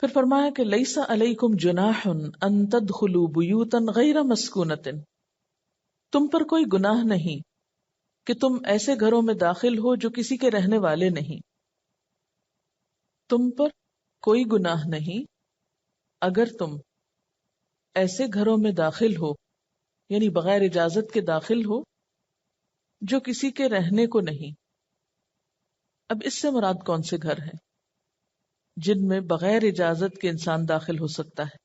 پھر فرمایا کہ لیسا علیکم جناح ان تدخلوا بیوتا غیر مسکونۃ، تم پر کوئی گناہ نہیں کہ تم ایسے گھروں میں داخل ہو جو کسی کے رہنے والے نہیں. تم پر کوئی گناہ نہیں اگر تم ایسے گھروں میں داخل ہو، یعنی بغیر اجازت کے داخل ہو جو کسی کے رہنے کو نہیں. اب اس سے مراد کون سے گھر ہیں جن میں بغیر اجازت کے انسان داخل ہو سکتا ہے؟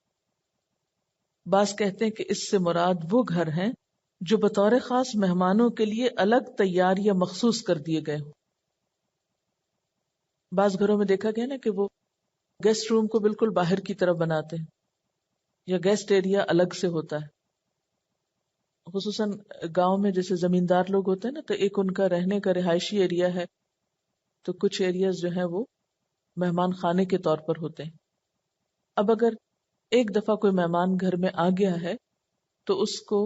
بعض کہتے ہیں کہ اس سے مراد وہ گھر ہیں جو بطور خاص مہمانوں کے لیے الگ تیار یا مخصوص کر دیے گئے ہوں. بعض گھروں میں دیکھا گیا نا کہ وہ گیسٹ روم کو بالکل باہر کی طرف بناتے ہیں یا گیسٹ ایریا الگ سے ہوتا ہے. خصوصاً گاؤں میں جیسے زمیندار لوگ ہوتے ہیں نا، تو ایک ان کا رہنے کا رہائشی ایریا ہے، تو کچھ ایریاز جو ہیں وہ مہمان خانے کے طور پر ہوتے ہیں. اب اگر ایک دفعہ کوئی مہمان گھر میں آ گیا ہے تو اس کو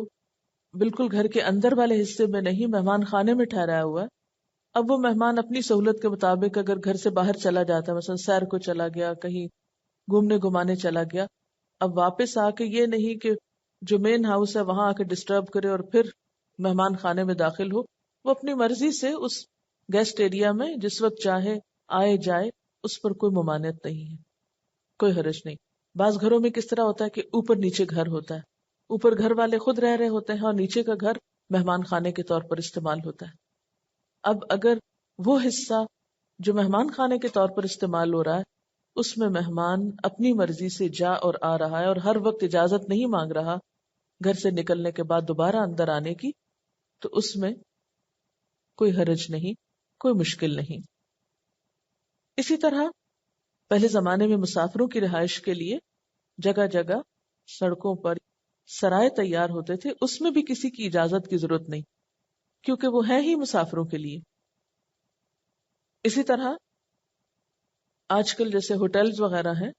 بالکل گھر کے اندر والے حصے میں نہیں، مہمان خانے میں ٹھہرایا ہوا ہے. اب وہ مہمان اپنی سہولت کے مطابق اگر گھر سے باہر چلا جاتا ہے، مثلا سیر کو چلا گیا، کہیں گھومنے گھمانے چلا گیا، اب واپس آ کے یہ نہیں کہ جو مین ہاؤس ہے وہاں آ کے ڈسٹرب کرے اور پھر مہمان خانے میں داخل ہو. وہ اپنی مرضی سے اس گیسٹ ایریا میں جس وقت چاہے آئے جائے، اس پر کوئی ممانعت نہیں ہے، کوئی حرج نہیں. بعض گھروں میں کس طرح ہوتا ہے کہ اوپر نیچے گھر ہوتا ہے، اوپر گھر والے خود رہ رہے ہوتے ہیں اور نیچے کا گھر مہمان خانے کے طور پر استعمال ہوتا ہے. اب اگر وہ حصہ جو مہمان خانے کے طور پر استعمال ہو رہا ہے اس میں مہمان اپنی مرضی سے جا اور آ رہا ہے اور ہر وقت اجازت نہیں مانگ رہا گھر سے نکلنے کے بعد دوبارہ اندر آنے کی، تو اس میں کوئی حرج نہیں، کوئی مشکل نہیں. اسی طرح پہلے زمانے میں مسافروں کی رہائش کے لیے جگہ جگہ سڑکوں پر سرائے تیار ہوتے تھے، اس میں بھی کسی کی اجازت کی ضرورت نہیں کیونکہ وہ ہے ہی مسافروں کے لیے. اسی طرح آج کل جیسے ہوٹلز وغیرہ ہیں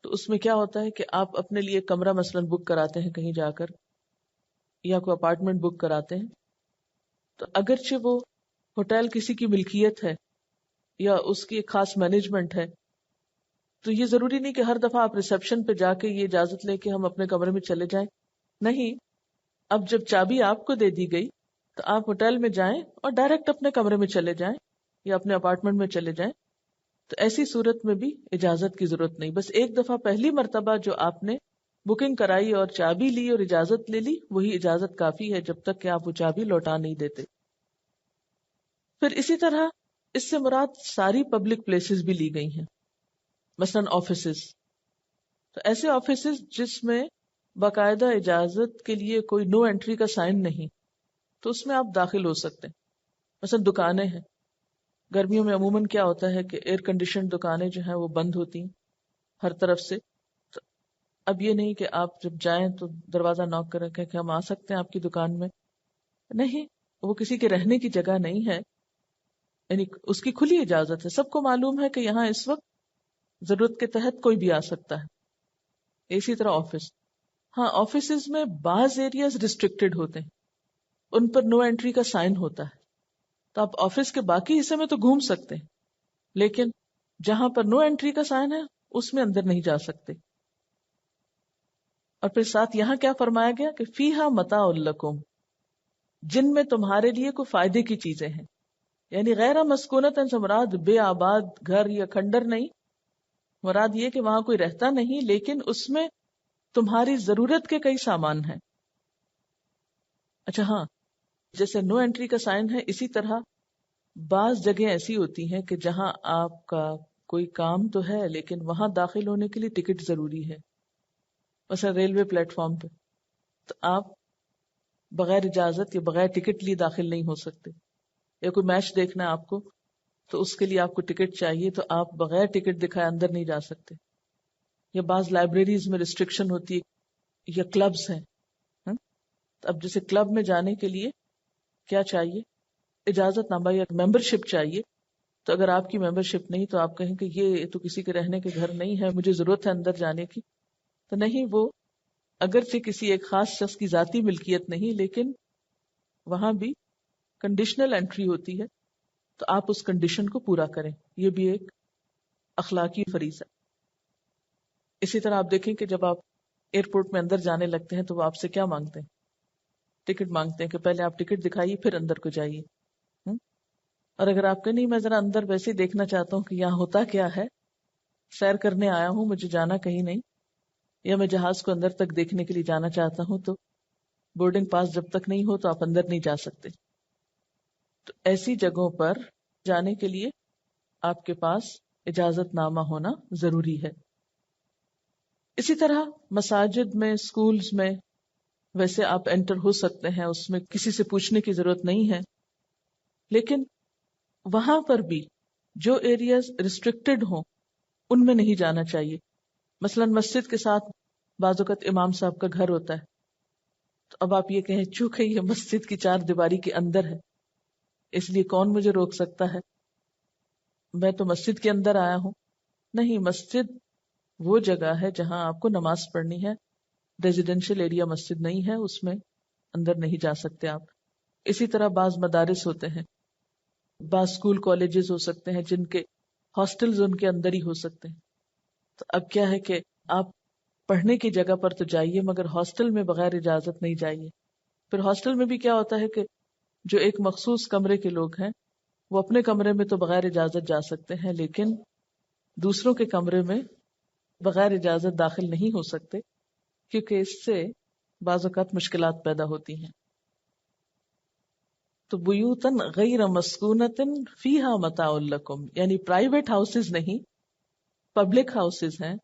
تو اس میں کیا ہوتا ہے کہ آپ اپنے لیے کمرہ مثلا بک کراتے ہیں کہیں جا کر، یا کوئی اپارٹمنٹ بک کراتے ہیں، تو اگرچہ وہ ہوٹل کسی کی ملکیت ہے یا اس کی ایک خاص مینجمنٹ ہے، تو یہ ضروری نہیں کہ ہر دفعہ آپ ریسپشن پہ جا کے یہ اجازت لے کے ہم اپنے کمرے میں چلے جائیں. نہیں، اب جب چابی آپ کو دے دی گئی تو آپ ہوٹل میں جائیں اور ڈائریکٹ اپنے کمرے میں چلے جائیں یا اپنے اپارٹمنٹ میں چلے جائیں. تو ایسی صورت میں بھی اجازت کی ضرورت نہیں، بس ایک دفعہ پہلی مرتبہ جو آپ نے بکنگ کرائی اور چابی لی اور اجازت لے لی، وہی اجازت کافی ہے جب تک کہ آپ وہ چابی لوٹا نہیں دیتے. پھر اسی طرح اس سے مراد ساری پبلک پلیسز بھی لی گئی ہیں، مثلا آفیسز. تو ایسے آفیسز جس میں باقاعدہ اجازت کے لیے کوئی نو انٹری کا سائن نہیں، تو اس میں آپ داخل ہو سکتے ہیں. مثلا دکانیں ہیں، گرمیوں میں عموماً کیا ہوتا ہے کہ ایئر کنڈیشن دکانیں جو ہیں وہ بند ہوتی ہیں ہر طرف سے. تو اب یہ نہیں کہ آپ جب جائیں تو دروازہ نوک کر رکھیں کہ ہم آ سکتے ہیں آپ کی دکان میں. نہیں، وہ کسی کے رہنے کی جگہ نہیں ہے، یعنی اس کی کھلی اجازت ہے. سب کو معلوم ہے کہ یہاں اس وقت ضرورت کے تحت کوئی بھی آ سکتا ہے. اسی طرح آفس، ہاں آفیسز میں بعض ایریاز ریسٹرکٹیڈ ہوتے ہیں، ان پر نو انٹری کا سائن ہوتا ہے، تو آپ آفس کے باقی حصے میں تو گھوم سکتے ہیں، لیکن جہاں پر نو انٹری کا سائن ہے اس میں اندر نہیں جا سکتے. اور پھر ساتھ یہاں کیا فرمایا گیا کہ فیہا متاع لکم، جن میں تمہارے لیے کوئی فائدے کی چیزیں ہیں. یعنی غیر مسکونت سے مراد بے آباد گھر یا کھنڈر نہیں، مراد یہ کہ وہاں کوئی رہتا نہیں لیکن اس میں تمہاری ضرورت کے کئی سامان ہیں. اچھا ہاں، جیسے نو انٹری کا سائن ہے، اسی طرح بعض جگہیں ایسی ہوتی ہیں کہ جہاں آپ کا کوئی کام تو ہے لیکن وہاں داخل ہونے کے لیے ٹکٹ ضروری ہے. مثلا ریلوے پلیٹ فارم پہ تو آپ بغیر اجازت یا بغیر ٹکٹ لیے داخل نہیں ہو سکتے. یا کوئی میچ دیکھنا ہے آپ کو تو اس کے لیے آپ کو ٹکٹ چاہیے، تو آپ بغیر ٹکٹ دکھائے اندر نہیں جا سکتے. یا بعض لائبریریز میں ریسٹرکشن ہوتی ہے، یا کلبز ہیں. اب جیسے کلب میں جانے کے لیے کیا چاہیے؟ اجازت نامہ یا ممبر شپ چاہیے. تو اگر آپ کی ممبر شپ نہیں تو آپ کہیں کہ یہ تو کسی کے رہنے کے گھر نہیں ہے، مجھے ضرورت ہے اندر جانے کی. تو نہیں، وہ اگرچہ کسی ایک خاص شخص کی ذاتی ملکیت نہیں لیکن وہاں بھی کنڈیشنل انٹری ہوتی ہے، تو آپ اس کنڈیشن کو پورا کریں. یہ بھی ایک اخلاقی فریضہ ہے. اسی طرح آپ دیکھیں کہ جب آپ ایئرپورٹ میں اندر جانے لگتے ہیں تو وہ آپ سے کیا مانگتے ہیں؟ ٹکٹ مانگتے ہیں کہ پہلے آپ ٹکٹ دکھائیے پھر اندر کو جائیے. اور اگر آپ کہ نہیں میں ذرا اندر ویسے ہی دیکھنا چاہتا ہوں کہ یہاں ہوتا کیا ہے، سیر کرنے آیا ہوں، مجھے جانا کہیں نہیں، یا میں جہاز کو اندر تک دیکھنے کے لیے جانا چاہتا ہوں، تو بورڈنگ پاس جب تک نہیں ہو تو آپ اندر نہیں جا سکتے. تو ایسی جگہوں پر جانے کے لیے آپ کے پاس اجازت نامہ ہونا ضروری ہے. اسی طرح مساجد میں، اسکولز میں ویسے آپ انٹر ہو سکتے ہیں، اس میں کسی سے پوچھنے کی ضرورت نہیں ہے، لیکن وہاں پر بھی جو ایریاز ریسٹرکٹڈ ہوں ان میں نہیں جانا چاہیے. مثلا مسجد کے ساتھ بعض اوقات امام صاحب کا گھر ہوتا ہے، تو اب آپ یہ کہیں چونکہ یہ مسجد کی چار دیواری کے اندر ہے اس لیے کون مجھے روک سکتا ہے، میں تو مسجد کے اندر آیا ہوں. نہیں، مسجد وہ جگہ ہے جہاں آپ کو نماز پڑھنی ہے، ریزیڈینشل ایریا مسجد نہیں ہے، اس میں اندر نہیں جا سکتے آپ. اسی طرح بعض مدارس ہوتے ہیں، بعض اسکول کالجز ہو سکتے ہیں جن کے ہاسٹلز ان کے اندر ہی ہو سکتے ہیں. تو اب کیا ہے کہ آپ پڑھنے کی جگہ پر تو جائیے مگر ہاسٹل میں بغیر اجازت نہیں جائیے. پھر ہاسٹل میں بھی کیا ہوتا ہے کہ جو ایک مخصوص کمرے کے لوگ ہیں وہ اپنے کمرے میں تو بغیر اجازت جا سکتے ہیں، لیکن دوسروں کے کمرے میں بغیر اجازت داخل نہیں ہو سکتے، کیونکہ اس سے بعض اوقات مشکلات پیدا ہوتی ہیں. تو بیوتن غیر مسکونتن فیہا متاع لکم، یعنی پرائیویٹ ہاؤسز نہیں، پبلک ہاؤسز ہیں،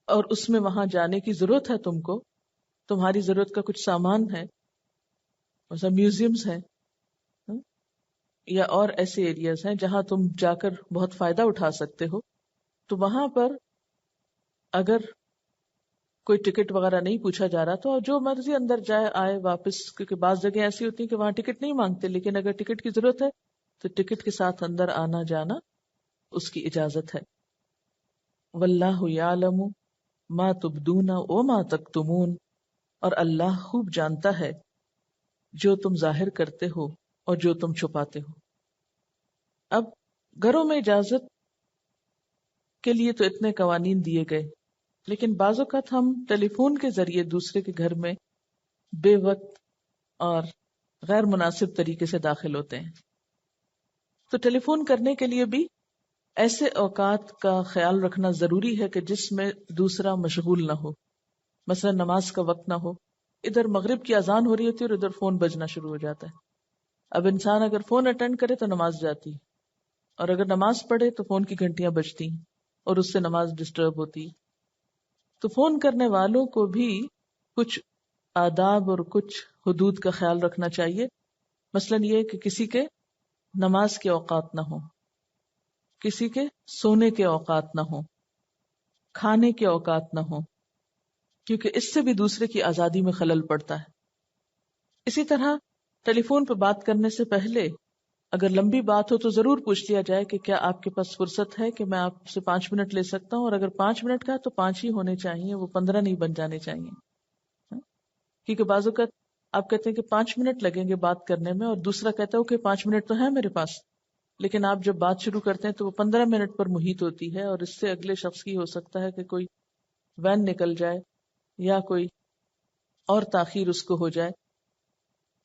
اور اس میں وہاں جانے کی ضرورت ہے تم کو، تمہاری ضرورت کا کچھ سامان ہے، مثلا میوزیمز ہیں یا اور ایسے ایریاز ہیں جہاں تم جا کر بہت فائدہ اٹھا سکتے ہو. تو وہاں پر اگر کوئی ٹکٹ وغیرہ نہیں پوچھا جا رہا تو جو مرضی اندر جائے آئے واپس، کیونکہ بعض جگہ ایسی ہوتی ہیں کہ وہاں ٹکٹ نہیں مانگتے، لیکن اگر ٹکٹ کی ضرورت ہے تو ٹکٹ کے ساتھ اندر آنا جانا اس کی اجازت ہے. واللہ یعلم ما تبدون وما تکتمون، اور اللہ خوب جانتا ہے جو تم ظاہر کرتے ہو اور جو تم چھپاتے ہو. اب گھروں میں اجازت کے لیے تو اتنے قوانین دیے گئے، لیکن بعض اوقات ہم ٹیلی فون کے ذریعے دوسرے کے گھر میں بے وقت اور غیر مناسب طریقے سے داخل ہوتے ہیں. تو ٹیلی فون کرنے کے لیے بھی ایسے اوقات کا خیال رکھنا ضروری ہے کہ جس میں دوسرا مشغول نہ ہو. مثلا نماز کا وقت نہ ہو، ادھر مغرب کی اذان ہو رہی ہوتی ہے اور ادھر فون بجنا شروع ہو جاتا ہے. اب انسان اگر فون اٹینڈ کرے تو نماز جاتی، اور اگر نماز پڑھے تو فون کی گھنٹیاں بجتی اور اس سے نماز ڈسٹرب ہوتی. تو فون کرنے والوں کو بھی کچھ آداب اور کچھ حدود کا خیال رکھنا چاہیے. مثلا یہ کہ کسی کے نماز کے اوقات نہ ہوں، کسی کے سونے کے اوقات نہ ہوں، کھانے کے اوقات نہ ہوں، کیونکہ اس سے بھی دوسرے کی آزادی میں خلل پڑتا ہے. اسی طرح ٹیلی فون پہ بات کرنے سے پہلے اگر لمبی بات ہو تو ضرور پوچھ لیا جائے کہ کیا آپ کے پاس فرصت ہے کہ میں آپ سے 5 منٹ لے سکتا ہوں، اور اگر 5 منٹ کا تو 5 ہی ہونے چاہیے، وہ 15 نہیں بن جانے چاہیے. کیونکہ بعض اوقات آپ کہتے ہیں کہ 5 منٹ لگیں گے بات کرنے میں، اور دوسرا کہتا ہے کہ 5 منٹ تو ہے میرے پاس، لیکن آپ جب بات شروع کرتے ہیں تو وہ 15 منٹ پر محیط ہوتی ہے، اور اس سے اگلے شخص کی ہو سکتا ہے کہ کوئی وین نکل جائے یا کوئی اور تاخیر اس کو ہو جائے.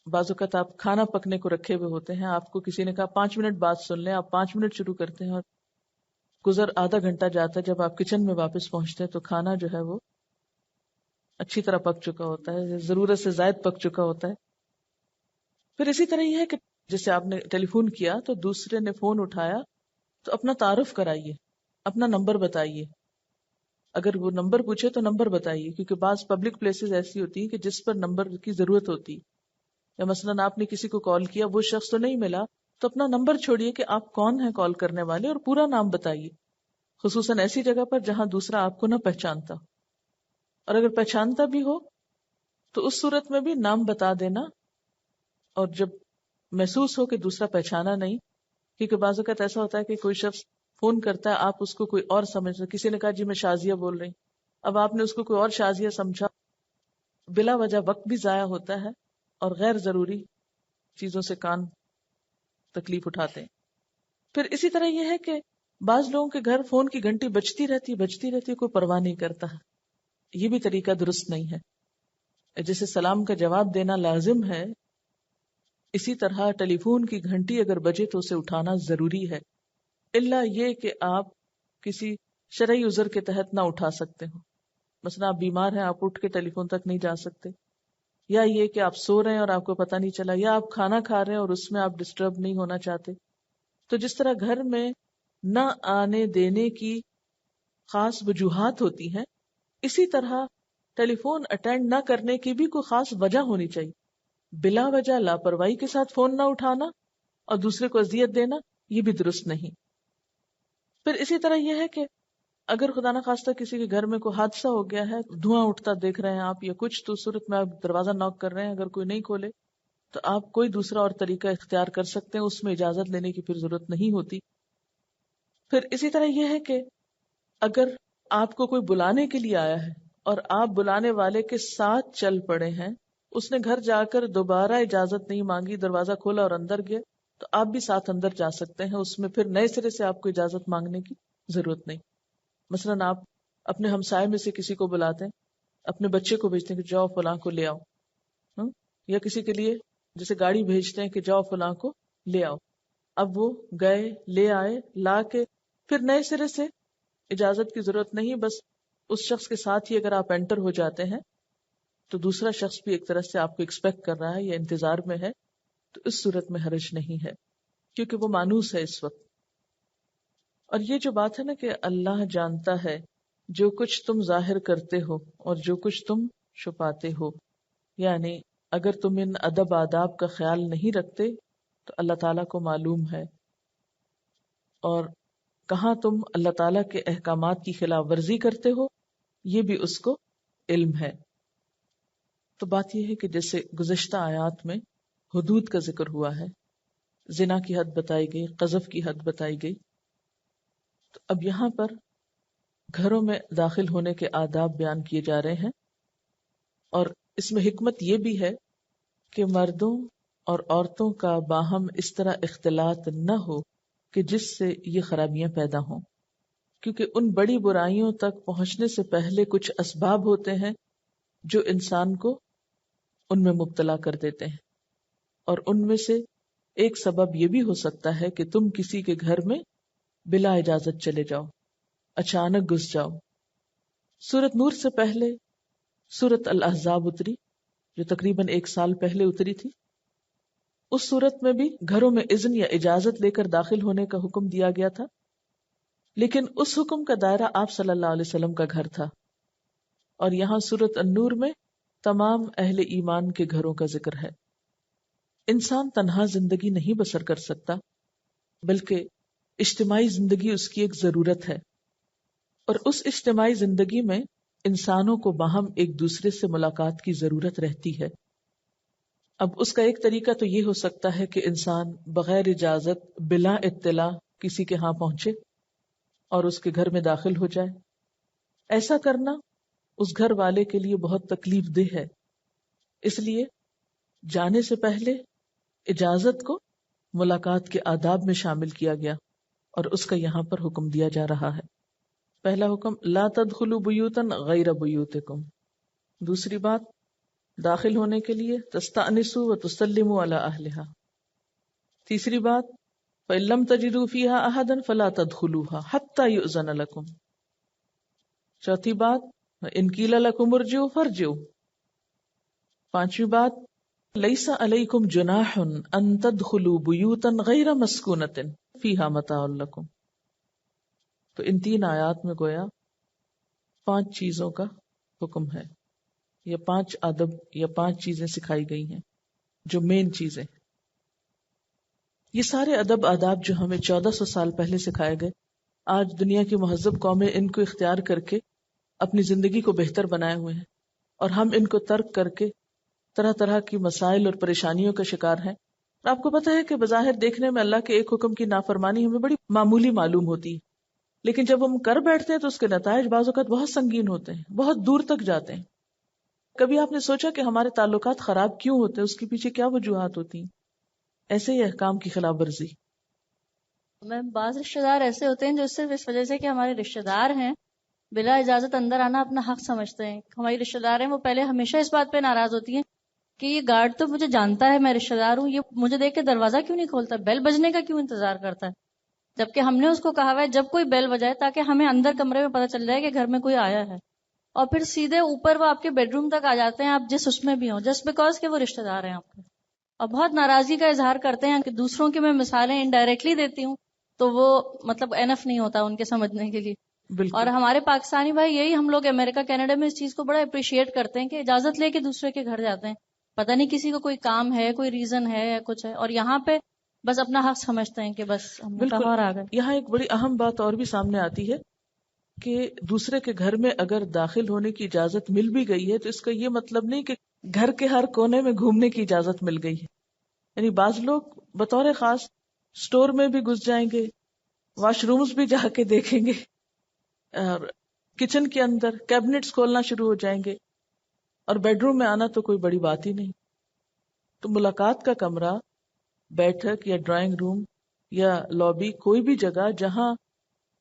بعض اوقات آپ کھانا پکنے کو رکھے ہوئے ہوتے ہیں، آپ کو کسی نے کہا 5 منٹ بات سن لیں، آپ 5 منٹ شروع کرتے ہیں اور گزر آدھا گھنٹہ جاتا ہے، جب آپ کچن میں واپس پہنچتے ہیں تو کھانا جو ہے وہ اچھی طرح پک چکا ہوتا ہے، ضرورت سے زائد پک چکا ہوتا ہے. پھر اسی طرح یہ ہے کہ جیسے آپ نے ٹیلی فون کیا تو دوسرے نے فون اٹھایا تو اپنا تعارف کرائیے، اپنا نمبر بتائیے. اگر وہ نمبر پوچھے تو نمبر بتائیے، کیونکہ بعض پبلک پلیسز ایسی ہوتی ہیں کہ جس پر نمبر کی ضرورت ہوتی، یا مثلاً آپ نے کسی کو کال کیا، وہ شخص تو نہیں ملا، تو اپنا نمبر چھوڑیے کہ آپ کون ہیں کال کرنے والے، اور پورا نام بتائیے، خصوصاً ایسی جگہ پر جہاں دوسرا آپ کو نہ پہچانتا. اور اگر پہچانتا بھی ہو تو اس صورت میں بھی نام بتا دینا، اور جب محسوس ہو کہ دوسرا پہچانا نہیں، کیونکہ بعض اوقات ایسا ہوتا ہے کہ کوئی شخص فون کرتا ہے، آپ اس کو کوئی اور سمجھتے، کسی نے کہا جی میں شازیہ بول رہی، اب آپ نے اس کو کوئی اور شازیہ سمجھا، بلا وجہ وقت بھی ضائع ہوتا ہے اور غیر ضروری چیزوں سے کان تکلیف اٹھاتے ہیں. پھر اسی طرح یہ ہے کہ بعض لوگوں کے گھر فون کی گھنٹی بجتی رہتی، کوئی پرواہ نہیں کرتا. یہ بھی طریقہ درست نہیں ہے. جیسے سلام کا جواب دینا لازم ہے، اسی طرح ٹیلی فون کی گھنٹی اگر بجے تو اسے اٹھانا ضروری ہے، الا یہ کہ آپ کسی شرعی عذر کے تحت نہ اٹھا سکتے ہو. مثلا آپ بیمار ہیں، آپ اٹھ کے ٹیلی فون تک نہیں جا سکتے، یا یہ کہ آپ سو رہے ہیں اور آپ کو پتہ نہیں چلا، یا آپ کھانا کھا رہے ہیں اور اس میں آپ ڈسٹرب نہیں ہونا چاہتے. تو جس طرح گھر میں نہ آنے دینے کی خاص وجوہات ہوتی ہیں، اسی طرح ٹیلی فون اٹینڈ نہ کرنے کی بھی کوئی خاص وجہ ہونی چاہیے. بلا وجہ لاپرواہی کے ساتھ فون نہ اٹھانا اور دوسرے کو اذیت دینا یہ بھی درست نہیں. پھر اسی طرح یہ ہے کہ اگر خدا نہ خواستہ کسی کے گھر میں کوئی حادثہ ہو گیا ہے، دھواں اٹھتا دیکھ رہے ہیں آپ یا کچھ، تو اس صورت میں آپ دروازہ ناک کر رہے ہیں، اگر کوئی نہیں کھولے تو آپ کوئی دوسرا اور طریقہ اختیار کر سکتے ہیں، اس میں اجازت لینے کی پھر ضرورت نہیں ہوتی. پھر اسی طرح یہ ہے کہ اگر آپ کو کوئی بلانے کے لیے آیا ہے اور آپ بلانے والے کے ساتھ چل پڑے ہیں، اس نے گھر جا کر دوبارہ اجازت نہیں مانگی، دروازہ کھولا اور اندر گئے، تو آپ بھی ساتھ اندر جا سکتے ہیں. اس میں پھر نئے سرے سے آپ کو اجازت مانگنے کی ضرورت نہیں. مثلاً آپ اپنے ہمسائے میں سے کسی کو بلاتے ہیں، اپنے بچے کو بھیجتے ہیں کہ جاؤ فلاں کو لے آؤ، یا کسی کے لیے جیسے گاڑی بھیجتے ہیں کہ جاؤ فلاں کو لے آؤ. اب وہ گئے، لے آئے، لا کے پھر نئے سرے سے اجازت کی ضرورت نہیں. بس اس شخص کے ساتھ ہی اگر آپ انٹر ہو جاتے ہیں تو دوسرا شخص بھی ایک طرح سے آپ کو ایکسپیکٹ کر رہا ہے یا انتظار میں ہے، تو اس صورت میں حرج نہیں ہے کیونکہ وہ مانوس ہے اس وقت. اور یہ جو بات ہے نا کہ اللہ جانتا ہے جو کچھ تم ظاہر کرتے ہو اور جو کچھ تم چھپاتے ہو، یعنی اگر تم ان ادب آداب کا خیال نہیں رکھتے تو اللہ تعالیٰ کو معلوم ہے، اور کہاں تم اللہ تعالیٰ کے احکامات کی خلاف ورزی کرتے ہو یہ بھی اس کو علم ہے. تو بات یہ ہے کہ جیسے گزشتہ آیات میں حدود کا ذکر ہوا ہے، زنا کی حد بتائی گئی، قذف کی حد بتائی گئی، تو اب یہاں پر گھروں میں داخل ہونے کے آداب بیان کیے جا رہے ہیں. اور اس میں حکمت یہ بھی ہے کہ مردوں اور عورتوں کا باہم اس طرح اختلاط نہ ہو کہ جس سے یہ خرابیاں پیدا ہوں، کیونکہ ان بڑی برائیوں تک پہنچنے سے پہلے کچھ اسباب ہوتے ہیں جو انسان کو ان میں مبتلا کر دیتے ہیں. اور ان میں سے ایک سبب یہ بھی ہو سکتا ہے کہ تم کسی کے گھر میں بلا اجازت چلے جاؤ، اچانک گھس جاؤ. سورۃ نور سے پہلے سورۃ الاحزاب اتری جو تقریباً 1 سال پہلے اتری تھی. اس صورت میں بھی گھروں میں اذن یا اجازت لے کر داخل ہونے کا حکم دیا گیا تھا، لیکن اس حکم کا دائرہ آپ صلی اللہ علیہ وسلم کا گھر تھا. اور یہاں سورۃ النور میں تمام اہل ایمان کے گھروں کا ذکر ہے. انسان تنہا زندگی نہیں بسر کر سکتا، بلکہ اجتماعی زندگی اس کی ایک ضرورت ہے، اور اس اجتماعی زندگی میں انسانوں کو باہم ایک دوسرے سے ملاقات کی ضرورت رہتی ہے. اب اس کا ایک طریقہ تو یہ ہو سکتا ہے کہ انسان بغیر اجازت بلا اطلاع کسی کے ہاں پہنچے اور اس کے گھر میں داخل ہو جائے. ایسا کرنا اس گھر والے کے لیے بہت تکلیف دہ ہے، اس لیے جانے سے پہلے اجازت کو ملاقات کے آداب میں شامل کیا گیا اور اس کا یہاں پر حکم دیا جا رہا ہے. پہلا حکم لا تدخلوا بیوتا غیر بیوتکم. دوسری بات داخل ہونے کے لیے تستأنسوا وتسلموا علی اہلها. تیسری بات فإن لم تجدوا فيها أحدا فلا تدخلوها حتى يؤذن لكم. چوتھی بات ان قیل لکم ارجعوا فارجعوا. پانچویں بات لیس علیکم جناح ان تدخلوا بیوتا غیر مسکونۃ فیہا متاع لکم. تو ان 3 آیات میں گویا 5 چیزوں کا حکم ہے، یا 5 ادب یا 5 چیزیں سکھائی گئی ہیں جو مین چیزیں. یہ سارے ادب آداب جو ہمیں 1400 سال پہلے سکھائے گئے، آج دنیا کی مہذب قومیں ان کو اختیار کر کے اپنی زندگی کو بہتر بنائے ہوئے ہیں، اور ہم ان کو ترک کر کے طرح طرح کی مسائل اور پریشانیوں کا شکار ہیں. آپ کو پتہ ہے کہ بظاہر دیکھنے میں اللہ کے ایک حکم کی نافرمانی ہمیں بڑی معمولی معلوم ہوتی ہے، لیکن جب ہم کر بیٹھتے ہیں تو اس کے نتائج بعض اوقات بہت سنگین ہوتے ہیں، بہت دور تک جاتے ہیں. کبھی آپ نے سوچا کہ ہمارے تعلقات خراب کیوں ہوتے ہیں؟ اس کے پیچھے کیا وجوہات ہوتی ہیں؟ ایسے ہی احکام کی خلاف ورزی. میں بعض رشتے دار ایسے ہوتے ہیں جو صرف اس وجہ سے کہ ہمارے رشتے دار ہیں بلا اجازت اندر آنا اپنا حق سمجھتے ہیں. ہماری رشتے دار ہیں وہ پہلے ہمیشہ اس بات پہ ناراض ہوتی ہیں کہ یہ گارڈ تو مجھے جانتا ہے میں رشتے دار ہوں, یہ مجھے دیکھ کے دروازہ کیوں نہیں کھولتا, بیل بجنے کا کیوں انتظار کرتا ہے, جبکہ ہم نے اس کو کہا ہوا ہے جب کوئی بیل بجائے تاکہ ہمیں اندر کمرے میں پتہ چل جائے کہ گھر میں کوئی آیا ہے, اور پھر سیدھے اوپر وہ آپ کے بیڈ روم تک آ جاتے ہیں آپ جس اس میں بھی ہوں, جسٹ بیکاز کہ وہ رشتے دار ہیں آپ کے, اور بہت ناراضگی کا اظہار کرتے ہیں کہ دوسروں کی میں مثالیں انڈائریکٹلی دیتی ہوں تو وہ مطلب انف نہیں ہوتا ان کے سمجھنے کے لیے. بالکل. اور ہمارے پاکستانی بھائی یہی ہم لوگ امریکہ کینیڈا میں اس چیز کو بڑا اپریشیٹ کرتے ہیں کہ اجازت لے کے دوسرے کے گھر جاتے ہیں, پتہ نہیں کسی کو کوئی کام ہے, کوئی ریزن ہے یا کچھ ہے, اور یہاں پہ بس اپنا حق سمجھتے ہیں کہ بس ہم نے کہا اور آ گئے. یہاں ایک بڑی اہم بات اور بھی سامنے آتی ہے کہ دوسرے کے گھر میں اگر داخل ہونے کی اجازت مل بھی گئی ہے تو اس کا یہ مطلب نہیں کہ گھر کے ہر کونے میں گھومنے کی اجازت مل گئی ہے. یعنی بعض لوگ بطور خاص سٹور میں بھی گھس جائیں گے, واش رومز بھی جا کے دیکھیں گے, اور کچن کے اندر کیبنٹس کھولنا شروع ہو جائیں گے, اور بیڈ روم میں آنا تو کوئی بڑی بات ہی نہیں. تو ملاقات کا کمرہ, بیٹھک یا ڈرائنگ روم یا لابی, کوئی بھی جگہ جہاں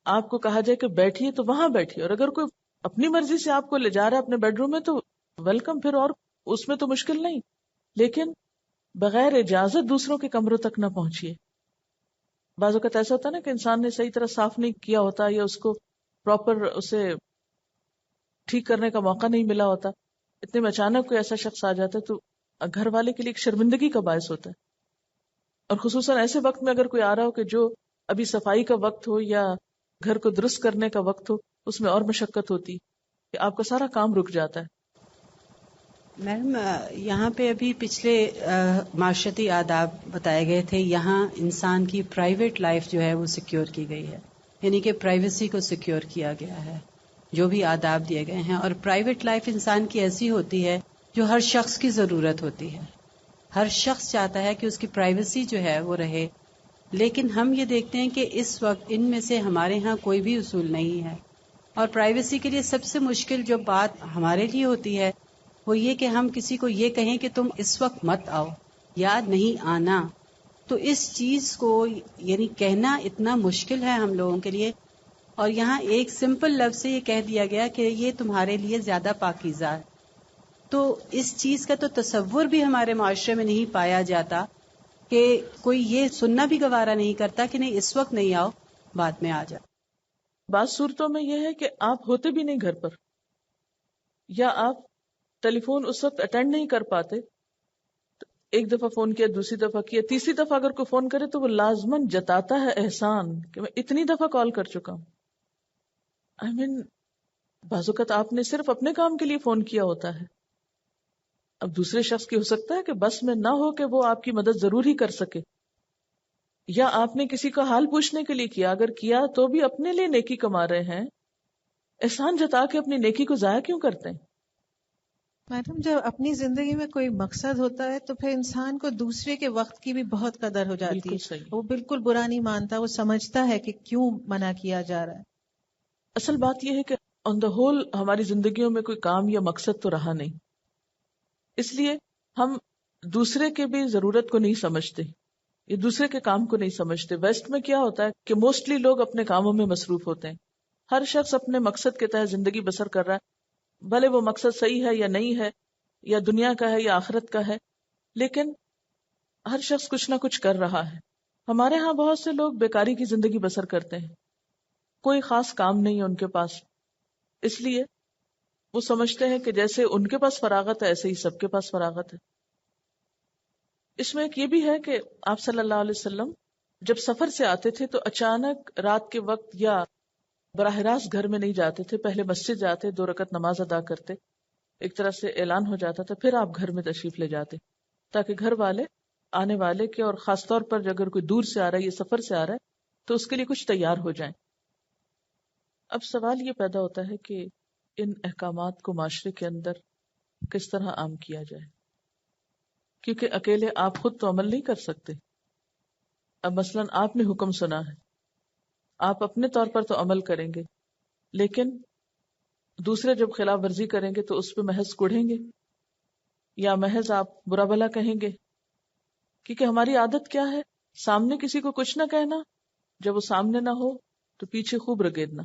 آپ کو کہا جائے کہ بیٹھیے تو وہاں بیٹھیے, اور اگر کوئی اپنی مرضی سے آپ کو لے جا رہا ہے اپنے بیڈ روم میں تو ویلکم, پھر اور اس میں تو مشکل نہیں, لیکن بغیر اجازت دوسروں کے کمروں تک نہ پہنچیے. بعض اوقات ایسا ہوتا ہے نا کہ انسان نے صحیح طرح صاف نہیں کیا ہوتا یا اس کو پراپر اسے ٹھیک کرنے کا موقع نہیں ملا ہوتا, اتنے میں اچانک کوئی ایسا شخص آ جاتا ہے تو گھر والے کے لیے ایک شرمندگی کا باعث ہوتا ہے. اور خصوصاً ایسے وقت میں اگر کوئی آ رہا ہو کہ جو ابھی صفائی کا وقت ہو یا گھر کو درست کرنے کا وقت ہو, اس میں اور مشقت ہوتی کہ آپ کا سارا کام رک جاتا ہے. میم یہاں پہ ابھی پچھلے معاشرتی آداب بتائے گئے تھے, یہاں انسان کی پرائیویٹ لائف جو ہے وہ سیکیور کی گئی ہے, یعنی کہ پرائیویسی کو سیکیور کیا گیا ہے, جو بھی آداب دیے گئے ہیں. اور پرائیویٹ لائف انسان کی ایسی ہوتی ہے جو ہر شخص کی ضرورت ہوتی ہے, ہر شخص چاہتا ہے کہ اس کی پرائیویسی جو ہے وہ رہے, لیکن ہم یہ دیکھتے ہیں کہ اس وقت ان میں سے ہمارے ہاں کوئی بھی اصول نہیں ہے. اور پرائیویسی کے لیے سب سے مشکل جو بات ہمارے لیے ہوتی ہے وہ یہ کہ ہم کسی کو یہ کہیں کہ تم اس وقت مت آؤ یا نہیں آنا, تو اس چیز کو یعنی کہنا اتنا مشکل ہے ہم لوگوں کے لیے. اور یہاں ایک سمپل لفظ سے یہ کہہ دیا گیا کہ یہ تمہارے لیے زیادہ پاکیزہ ہے, تو اس چیز کا تو تصور بھی ہمارے معاشرے میں نہیں پایا جاتا کہ کوئی یہ سننا بھی گوارا نہیں کرتا کہ نہیں اس وقت نہیں آؤ, بعد میں آ جاؤ. بعض صورتوں میں یہ ہے کہ آپ ہوتے بھی نہیں گھر پر, یا آپ ٹیلی فون اس وقت اٹینڈ نہیں کر پاتے, ایک دفعہ فون کیا, دوسری دفعہ کیا, تیسری دفعہ اگر کوئی فون کرے تو وہ لازماً جتاتا ہے احسان کہ میں اتنی دفعہ کال کر چکا ہوں. بعض اوقات آپ نے صرف اپنے کام کے لیے فون کیا ہوتا ہے, اب دوسرے شخص کی ہو سکتا ہے کہ بس میں نہ ہو کہ وہ آپ کی مدد ضرور ہی کر سکے, یا آپ نے کسی کا حال پوچھنے کے لیے کیا, اگر کیا تو بھی اپنے لیے نیکی کما رہے ہیں, احسان جتا کے اپنی نیکی کو ضائع کیوں کرتے ہیں؟ میڈم جب اپنی زندگی میں کوئی مقصد ہوتا ہے تو پھر انسان کو دوسرے کے وقت کی بھی بہت قدر ہو جاتی بالکل ہے, صحیح. وہ بالکل برا نہیں مانتا, وہ سمجھتا ہے کہ کیوں منع کیا جا رہا ہے. اصل بات یہ ہے کہ آن دا ہول ہماری زندگیوں میں کوئی کام یا مقصد تو رہا نہیں, اس لیے ہم دوسرے کے بھی ضرورت کو نہیں سمجھتے, یہ دوسرے کے کام کو نہیں سمجھتے. ویسٹ میں کیا ہوتا ہے کہ موسٹلی لوگ اپنے کاموں میں مصروف ہوتے ہیں, ہر شخص اپنے مقصد کے تحت زندگی بسر کر رہا ہے, بھلے وہ مقصد صحیح ہے یا نہیں ہے, یا دنیا کا ہے یا آخرت کا ہے, لیکن ہر شخص کچھ نہ کچھ کر رہا ہے. ہمارے ہاں بہت سے لوگ بیکاری کی زندگی بسر کرتے ہیں, کوئی خاص کام نہیں ہے ان کے پاس, اس لیے وہ سمجھتے ہیں کہ جیسے ان کے پاس فراغت ہے ایسے ہی سب کے پاس فراغت ہے. اس میں ایک یہ بھی ہے کہ آپ صلی اللہ علیہ وسلم جب سفر سے آتے تھے تو اچانک رات کے وقت یا براہ راست گھر میں نہیں جاتے تھے, پہلے مسجد جاتے, 2 رکعت نماز ادا کرتے, ایک طرح سے اعلان ہو جاتا تھا, پھر آپ گھر میں تشریف لے جاتے تاکہ گھر والے آنے والے کے, اور خاص طور پر اگر کوئی دور سے آ رہا ہے یا سفر سے آ رہا ہے تو اس کے لیے کچھ تیار ہو جائیں. اب سوال یہ پیدا ہوتا ہے کہ ان احکامات کو معاشرے کے اندر کس طرح عام کیا جائے, کیونکہ اکیلے آپ خود تو عمل نہیں کر سکتے. اب مثلاً آپ نے حکم سنا ہے, آپ اپنے طور پر تو عمل کریں گے, لیکن دوسرے جب خلاف ورزی کریں گے تو اس پہ محض کوڑیں گے یا محض آپ برا بھلا کہیں گے, کیونکہ ہماری عادت کیا ہے, سامنے کسی کو کچھ نہ کہنا, جب وہ سامنے نہ ہو تو پیچھے خوب رگیدنا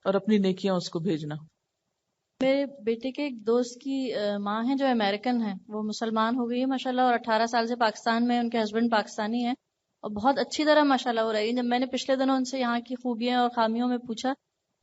اور اپنی نیکیاں اس کو بھیجنا. میرے بیٹے کے ایک دوست کی ماں ہیں جو امریکن ہیں، وہ مسلمان ہو گئی ہے ماشاءاللہ، اور 18 سال سے پاکستان میں، ان کے ہسبینڈ پاکستانی ہیں اور بہت اچھی طرح ماشاءاللہ ہو رہی ہے. جب میں نے پچھلے دنوں ان سے یہاں کی خوبیاں اور خامیوں میں پوچھا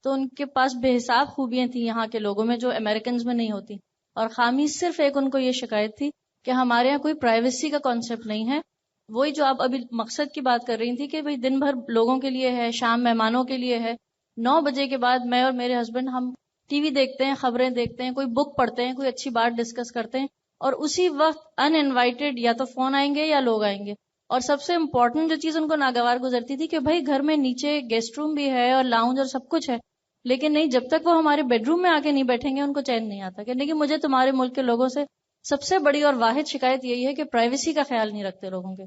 تو ان کے پاس بے حساب خوبیاں تھیں یہاں کے لوگوں میں جو امریکنز میں نہیں ہوتی، اور خامی صرف ایک ان کو یہ شکایت تھی کہ ہمارے یہاں کوئی پرائیویسی کا کانسیپٹ نہیں ہے. وہی جو آپ ابھی مقصد کی بات کر رہی تھی کہ بھئی دن بھر لوگوں کے لیے ہے، شام مہمانوں کے لیے ہے، 9 بجے کے بعد میں اور میرے ہسبینڈ ہم ٹی وی دیکھتے ہیں، خبریں دیکھتے ہیں، کوئی بک پڑھتے ہیں، کوئی اچھی بات ڈسکس کرتے ہیں، اور اسی وقت ان انوائٹڈ یا تو فون آئیں گے یا لوگ آئیں گے. اور سب سے امپورٹنٹ جو چیز ان کو ناگوار گزرتی تھی کہ بھائی گھر میں نیچے گیسٹ روم بھی ہے اور لاؤنج اور سب کچھ ہے، لیکن نہیں، جب تک وہ ہمارے بیڈ روم میں آ کے نہیں بیٹھیں گے ان کو چین نہیں آتا. کہ مجھے تمہارے ملک کے لوگوں سے سب سے بڑی اور واحد شکایت یہی ہے کہ پرائیویسی کا خیال نہیں رکھتے لوگوں کے.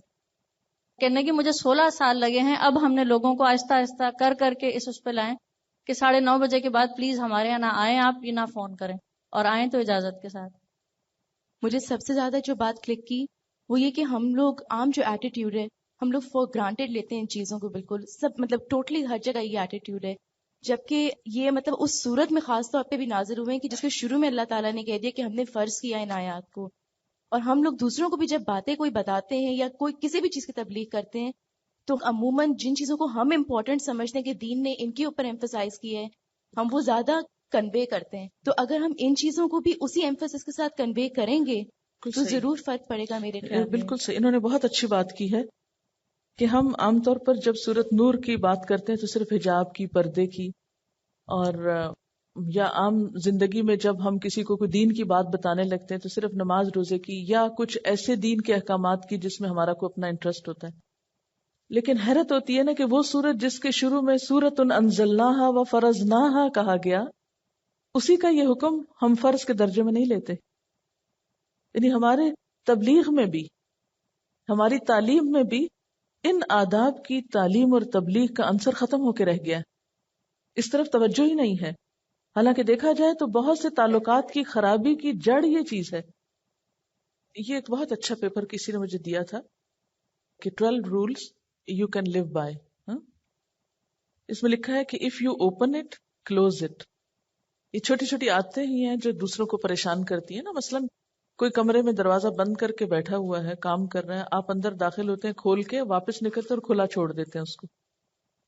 کہنے کہ مجھے 16 سال لگے ہیں، اب ہم نے لوگوں کو آہستہ آہستہ کر کر کے اس پہ لائیں کہ 9:30 بجے کے بعد پلیز ہمارے یہاں نہ آئیں آپ، یہ نہ فون کریں، اور آئیں تو اجازت کے ساتھ. مجھے سب سے زیادہ جو بات کلک کی وہ یہ کہ ہم لوگ عام جو ایٹیٹیوڈ ہے، ہم لوگ فور گرانٹیڈ لیتے ہیں ان چیزوں کو، بالکل سب مطلب ٹوٹلی ہر جگہ یہ ایٹیٹیوڈ ہے. جبکہ یہ مطلب اس صورت میں خاص طور پہ بھی نازل ہوئے ہیں کہ جس کے شروع میں اللہ تعالیٰ نے کہہ دیا کہ ہم نے فرض کیا ان آیات کو. اور ہم لوگ دوسروں کو بھی جب باتیں کوئی بتاتے ہیں یا کوئی کسی بھی چیز کی تبلیغ کرتے ہیں تو عموماً جن چیزوں کو ہم امپورٹنٹ سمجھتے ہیں کہ دین نے ان کے اوپر ایمفسائز کی ہے، ہم وہ زیادہ کنوے کرتے ہیں. تو اگر ہم ان چیزوں کو بھی اسی ایمفسس کے ساتھ کنوے کریں گے تو ضرور فرق پڑے گا میرے خیال میں. بالکل صحیح. انہوں نے بہت اچھی بات کی ہے کہ ہم عام طور پر جب سورۃ نور کی بات کرتے ہیں تو صرف حجاب کی، پردے کی، اور یا عام زندگی میں جب ہم کسی کو کوئی دین کی بات بتانے لگتے ہیں تو صرف نماز روزے کی یا کچھ ایسے دین کے احکامات کی جس میں ہمارا کوئی اپنا انٹرسٹ ہوتا ہے. لیکن حیرت ہوتی ہے نا کہ وہ سورت جس کے شروع میں سورۃ انزلناہا و فرضناہا کہا گیا، اسی کا یہ حکم ہم فرض کے درجے میں نہیں لیتے. یعنی ہمارے تبلیغ میں بھی، ہماری تعلیم میں بھی ان آداب کی تعلیم اور تبلیغ کا عنصر ختم ہو کے رہ گیا ہے. اس طرف توجہ ہی نہیں ہے. حالانکہ دیکھا جائے تو بہت سے تعلقات کی خرابی کی جڑ یہ چیز ہے. یہ ایک بہت اچھا پیپر کسی نے مجھے دیا تھا کہ 12 rules you can live by. اس میں لکھا ہے کہ if you open it close it. یہ چھوٹی چھوٹی عادتیں ہی ہیں جو دوسروں کو پریشان کرتی ہیں نا. مثلاً کوئی کمرے میں دروازہ بند کر کے بیٹھا ہوا ہے، کام کر رہے ہیں، آپ اندر داخل ہوتے ہیں کھول کے، واپس نکلتے اور کھلا چھوڑ دیتے ہیں اس کو.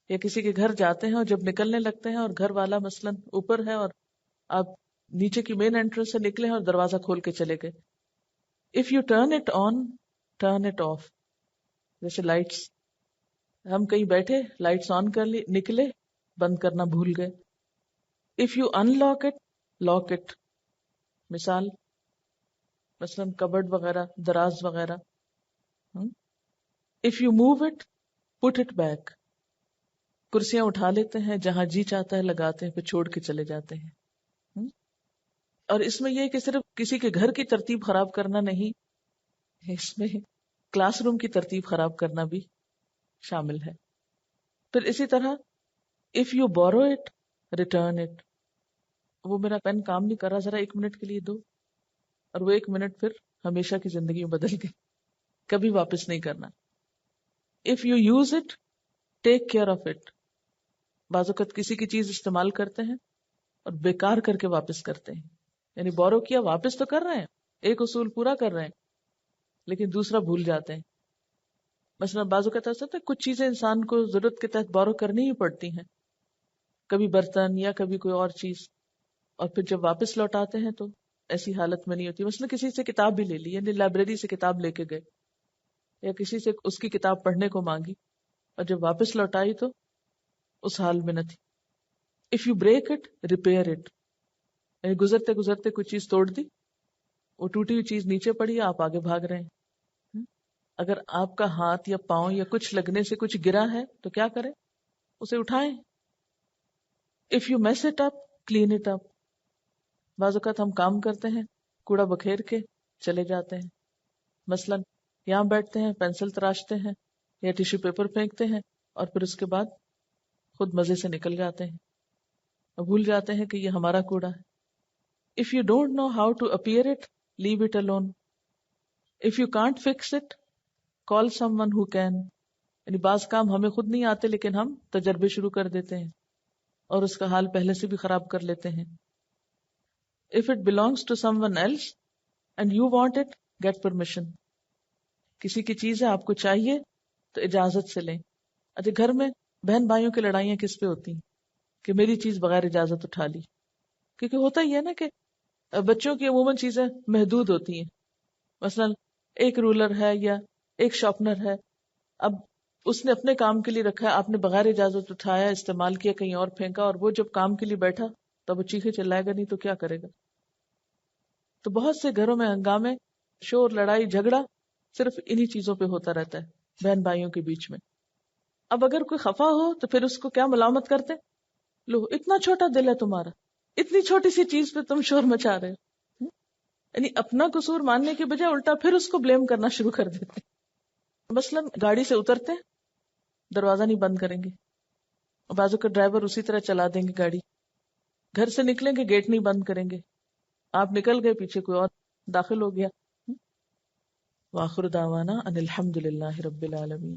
یا کسی کے گھر جاتے ہیں اور جب نکلنے لگتے ہیں اور گھر والا مثلاً اوپر ہے اور آپ نیچے کی مین انٹرنس سے نکلے ہیں اور دروازہ کھول کے چلے گئے. If you turn it on turn it of. جیسے لائٹس، ہم کہیں بیٹھے، لائٹس آن کر لی، نکلے، بند کرنا بھول گئے. If you unlock it lock it. مثلاً کبڈ وغیرہ، دراز وغیرہ. If you move it put it back. کرسیاں اٹھا لیتے ہیں، جہاں جی چاہتا ہے لگاتے ہیں، پھر چھوڑ کے چلے جاتے ہیں. اور اس میں یہ کہ صرف کسی کے گھر کی ترتیب خراب کرنا نہیں، اس میں کلاس روم کی ترتیب خراب کرنا بھی شامل ہے. پھر اسی طرح if you borrow it return it. وہ میرا پین کام نہیں کر رہا، ذرا 1 منٹ کے لیے دو، اور وہ 1 منٹ پھر ہمیشہ کی زندگی میں بدل گئی، کبھی واپس نہیں کرنا. If you use it take care of it. بعض اوقات کسی کی چیز استعمال کرتے ہیں اور بیکار کر کے واپس کرتے ہیں. یعنی بورو کیا، واپس تو کر رہے ہیں، ایک اصول پورا کر رہے ہیں، لیکن دوسرا بھول جاتے ہیں. مثلا بعض اوقات ایسا ہوتا ہے کچھ چیزیں انسان کو ضرورت کے تحت بورو کرنی ہی پڑتی ہیں، کبھی برتن یا کبھی کوئی اور چیز، اور پھر جب واپس لوٹاتے ہیں تو ایسی حالت میں نہیں ہوتی. مثلا کسی سے کتاب بھی لے لی، یعنی لائبریری سے کتاب لے کے گئے یا کسی سے اس کی کتاب پڑھنے کو مانگی اور جب واپس لوٹائی تو اس حال میں نہ تھی. If you break it repair it. یعنی گزرتے گزرتے کوئی چیز توڑ دی، وہ ٹوٹی ہوئی چیز نیچے پڑی، آپ آگے بھاگ رہے ہیں. اگر آپ کا ہاتھ یا پاؤں یا کچھ لگنے سے کچھ گرا ہے تو کیا کریں؟ اسے اٹھائیں. If you mass it up clean it up. بعض اوقات ہم کام کرتے ہیں، کوڑا بکھیر کے چلے جاتے ہیں. مثلاً یہاں بیٹھتے ہیں، پینسل تراشتے ہیں یا ٹیشو پیپر پھینکتے ہیں اور پھر اس کے بعد خود مزے سے نکل جاتے ہیں اور بھول جاتے ہیں کہ یہ ہمارا کوڑا ہے. If you don't know how to appear it, leave it alone. If you can't fix it, call someone who can. یعنی بعض کام ہمیں خود نہیں آتے لیکن ہم تجربے شروع کر دیتے ہیں اور اس کا حال پہلے سے بھی خراب کر لیتے ہیں. If it belongs to someone else and you want it, get permission. کسی کی چیز ہے آپ کو چاہیے تو اجازت سے لیں. اچھا گھر میں بہن بھائیوں کی لڑائیاں کس پہ ہوتی ہیں کہ میری چیز بغیر اجازت اٹھا لی. کیونکہ ہوتا ہی ہے نا کہ بچوں کی عموماً چیزیں محدود ہوتی ہیں. مثلا ایک رولر ہے یا ایک شارپنر ہے, اب اس نے اپنے کام کے لیے رکھا ہے, آپ نے بغیر اجازت اٹھایا, استعمال کیا, کہیں اور پھینکا, اور وہ جب کام کے لیے بیٹھا تب وہ چیخے چلائے گا نہیں تو کیا کرے گا. تو بہت سے گھروں میں ہنگامے, شور, لڑائی جھگڑا صرف انہی چیزوں پہ ہوتا رہتا ہے بہن بھائیوں کے بیچ میں. اب اگر کوئی خفا ہو تو پھر اس کو کیا ملامت کرتے, لو اتنا چھوٹا دل ہے تمہارا, اتنی چھوٹی سی چیز پہ تم شور مچا رہے ہو. یعنی اپنا قصور ماننے کے بجائے الٹا پھر اس کو بلیم کرنا شروع کر دیتے. مثلاً گاڑی سے اترتے دروازہ نہیں بند کریں گے, بازو کا ڈرائیور اسی طرح چلا دیں گے گاڑی. گھر سے نکلیں گے گیٹ نہیں بند کریں گے, آپ نکل گئے پیچھے کوئی اور داخل ہو گیا. وآخر دعوانا ان الحمد للہ رب العالمین.